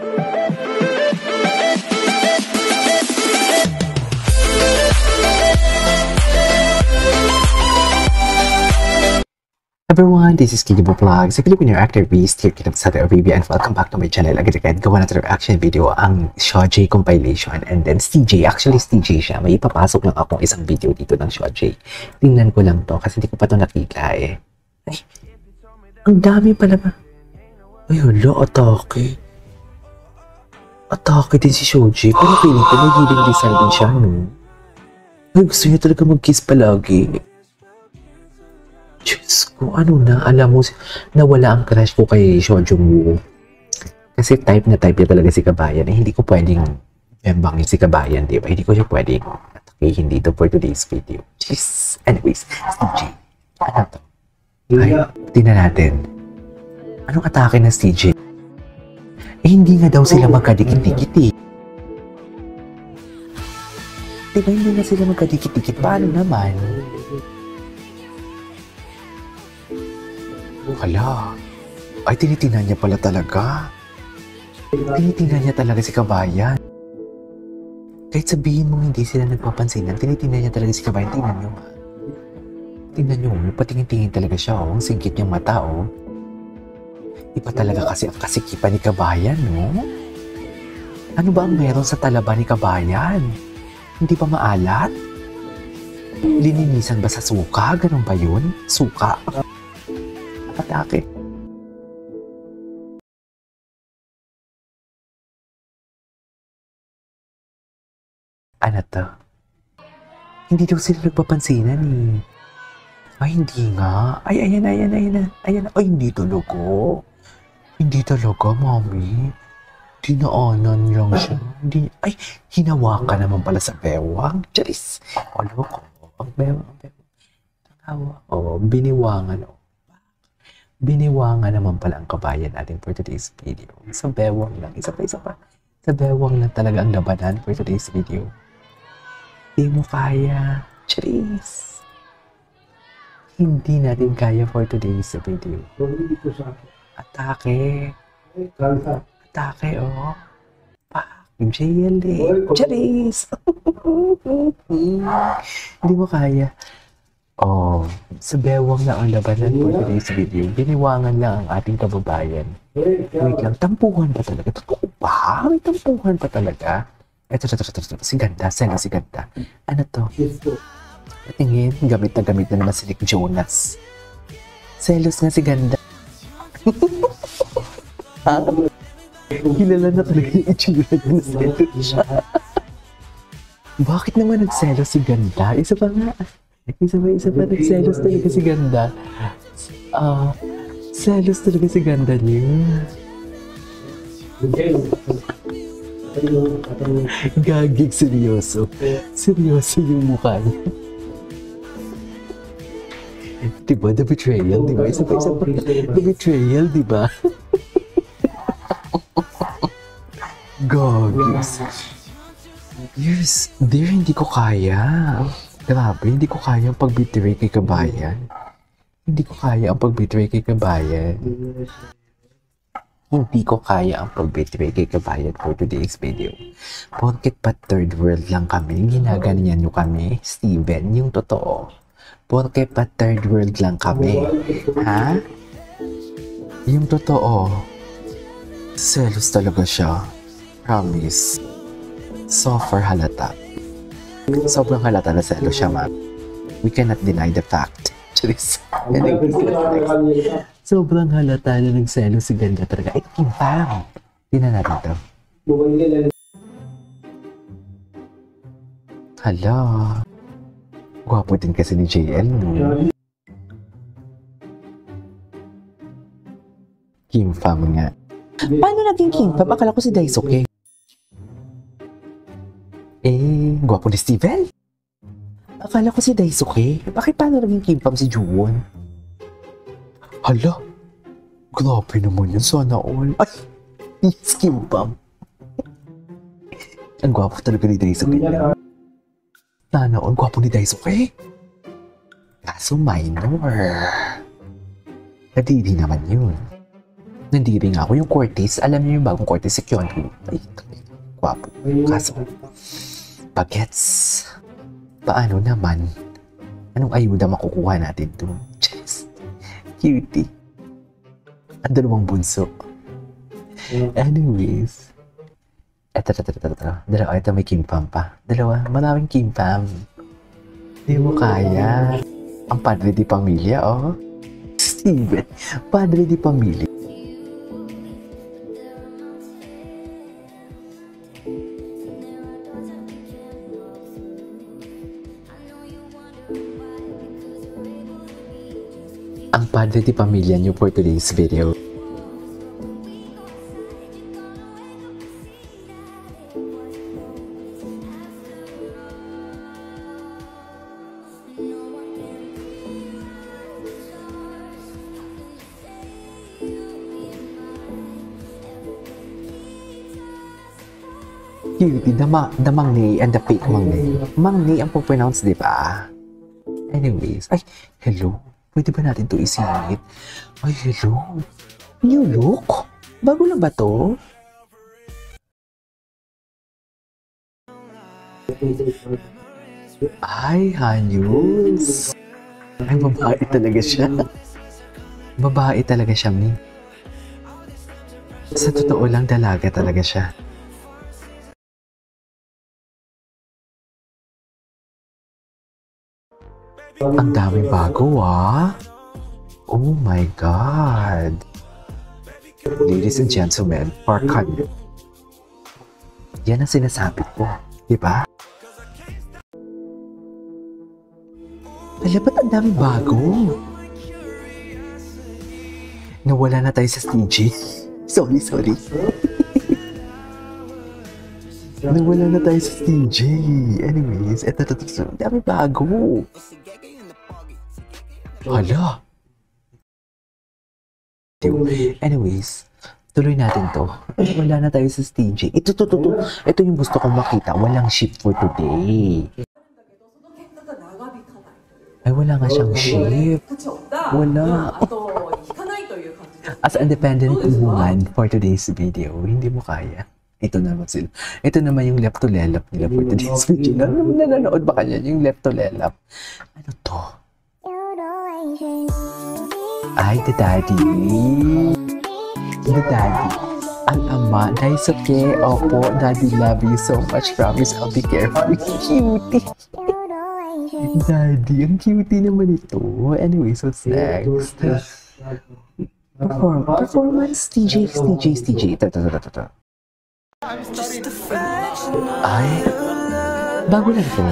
Everyone, this is Kidibo Vlogs, a Filipino actor based here in Saudi Arabia, and welcome back to my channel. Agad-agad gawa natin reaction video ang Shawjay compilation and then CJ. Actually, CJ siya. May ipapasok lang akong isang video dito ng Shawjay. Tingnan ko lang to kasi hindi ko pa to nakita eh. Ay, ang dami pala ba? Ay, hala, atake. Atake din si Shawjay. Pero feeling ko may healing design din siya, no? Ay, gusto niya talaga mag-kiss palagi. Diyos ko, ano na, alam mo, nawala ang crush ko kay Sean Jung-woo. Kasi type na type niya talaga si Kabayan. Eh, hindi ko pwedeng bembangin si Kabayan, di ba? Hindi ko siya pwedeng atakihin dito for today's video. Jeez. Anyways, CJ. Ano to? Ay, tingnan natin. Anong atake na CJ? Eh, hindi nga daw sila magkadikit-dikit eh. Di ba hindi na sila magkadikit-dikit? Paano naman? Hala, ay tinitingnan niya pala talaga. Tinitingnan niya talaga si Kabayan. Kahit sabihin mong hindi sila nagpapansinan, tinitingnan niya talaga si Kabayan. Tingnan niyo nga. Tingnan niyo, patingin-tingin talaga siya, oh. Ang singkit niyang mata, oh. Iba talaga kasi ang kasikipan ni Kabayan, no? Ano ba ang meron sa talaba ni Kabayan? Hindi ba maalat? Lininisan ba sa suka? Ganun ba yun? Suka? Atake. Ano to? Hindi daw sila nagpapansinan eh. Ay, hindi nga. Ay, ayan. Ay, hindi talaga. Hindi talaga, mami. Dinaanan lang siya. Hindi, ay, hinawakan naman pala sa bewang. Charis. Ano ko? Ang bewang. Ang hawak. Oh, biniwangan. Oh. Biniwangan naman pala ang Kabayan natin for today's video. Sa bewang lang. Isa pa. Sa bewang lang talaga ang labanan for today's video. Di mo kaya. Charis. Hindi natin kaya for today's video. Atake. Atake, oh. JL eh. Charis. Hindi mo kaya. Oh, sa bewang na ang labanan for today's video. Biniwangan lang ang ating kababayan. Wait lang, tampuhan pa talaga? Totoo ba? May tampuhan pa talaga? Ito. Si Ganda, si Ganda. Ano to? Patingin, gamit na naman si Nick Jonas. Selos nga si Ganda. Kilala na talaga yung itsura niya na selos siya. Bakit naman nagselos si Ganda? Isa pa, nagselos talaga si Ganda. Selos talaga si Ganda niya. Gagig, seryoso. Seryoso yung mukha niya. Diba, the betrayal, diba? Isa pa. The betrayal, diba? Gagig. Yes, dear, hindi ko kaya. Grabe, hindi ko kaya ang pag-betray kay Kabayan. Hindi ko kaya ang pag-betray kay Kabayan. Hindi ko kaya ang pag-betray kay Kabayan for today's video. Porket pa third world lang kami, ginaganyan nyo kami, Steven, yung totoo. Porket pa third world lang kami. Ha? Yung totoo. Selos talaga siya. Promise. Software halata. Sobrang halata na selos siya, ma'am. We cannot deny the fact. Charis. Sobrang halata na nagselos si Ganda talaga. Ay, kimpang. Tingnan natin to. Hala. Gwapo din kasi ni JL, no? Kimpang nga. Paano naging kimpang? Akala ko si Daisuke. Eh, gwapo ni Steven. Akala ko si Daisuke. Bakit paano naging kimpang si Juwon? Hala, grabe naman yun. Sana all. Ay, yes, kimpang. Ang gwapo talaga ni Daisuke. Sana all, gwapo ni Daisuke. Kaso minor. Nadidi naman yun. Nandiri nga ako. Yung Curtis, alam niyo yung bagong Curtis, si Keanu. Ay, gwapo. Kaso, bagets. Paano naman? Anong ayuda makukuha natin doon? Just, cutie. Ang dalawang bunso. Anyways. Ito. Dalawa, ito may kimpam pa. Dalawa, maraming kimpam. Hindi mo kaya. Ang padre di pamilya, oh. Steven, padre di pamilya. Ang padre di pamilya niyo for today's video. Cutie, the Mang Ni and the fake Mang Ni. Mang Ni ang po-pronounce, di ba? Anyways, ay, hello. Pwede ba natin to isingit? Ay, hello. New look? Bago lang ba to? Ay, Hanyus. Ay, babae talaga siya. Babae talaga siya, Min. Sa totoo lang, dalaga talaga siya. Ang daming bago, ah. Oh my God. Ladies and gentlemen, Parkan. Yan ang sinasabi ko. Diba? Ala, ba't ang daming bago? Nawala na tayo sa stage. Sorry. Nawala na tayo sa stage. Anyways, eto, ang daming bago. Hala. Anyways, tuloy natin to. Wala na tayo sa stage. Ito. Ito yung gusto kong makita. Walang ship for today. Ay, wala nga siyang ship. Wala. As independent woman for today's video, hindi mo kaya. Ito naman sila. Ito naman yung left to lelap nila for today's video. Nanonood ba kanya yung left to lelap? Ano to? Ay, the daddy. The daddy. Ang ama. Daisuke, opo, daddy love you so much. Promise I'll be careful. Cutie. Daddy, ang cutie naman ito. Anyways, what's next? Performance, TJ. Ito. Ay, bago lang ito.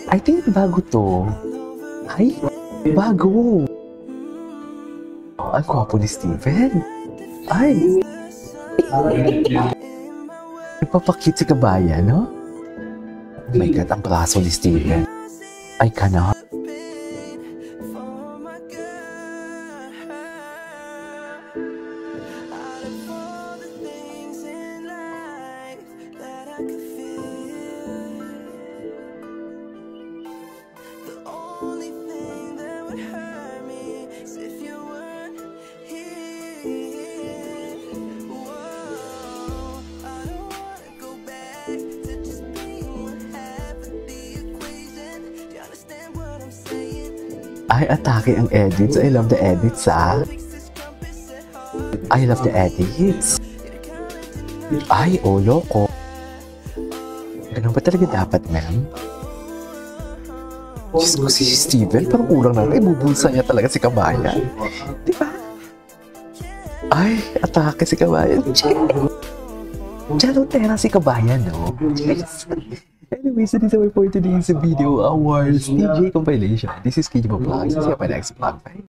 I think bago to. Ay, bago. Ang gwapo ni Steven. Ay. Ipapakit si kabayan, no? Oh my God, ang braso ni Steven. Ay, kana. Ay, atake ang edits. I love the edits, ah. I love the edits. Ay, oh, loko. Ganun ba talaga dapat, ma'am? Diyos ko, si Steven, parang kulang na. Ibubulsa niya talaga si kabayan. Di ba? Ay, atake si kabayan. Jalotera si kabayan, no? Anyways, so this is our for today's video, our TJ compilation. This is KJ Vlogs. See you on my next vlog. Bye.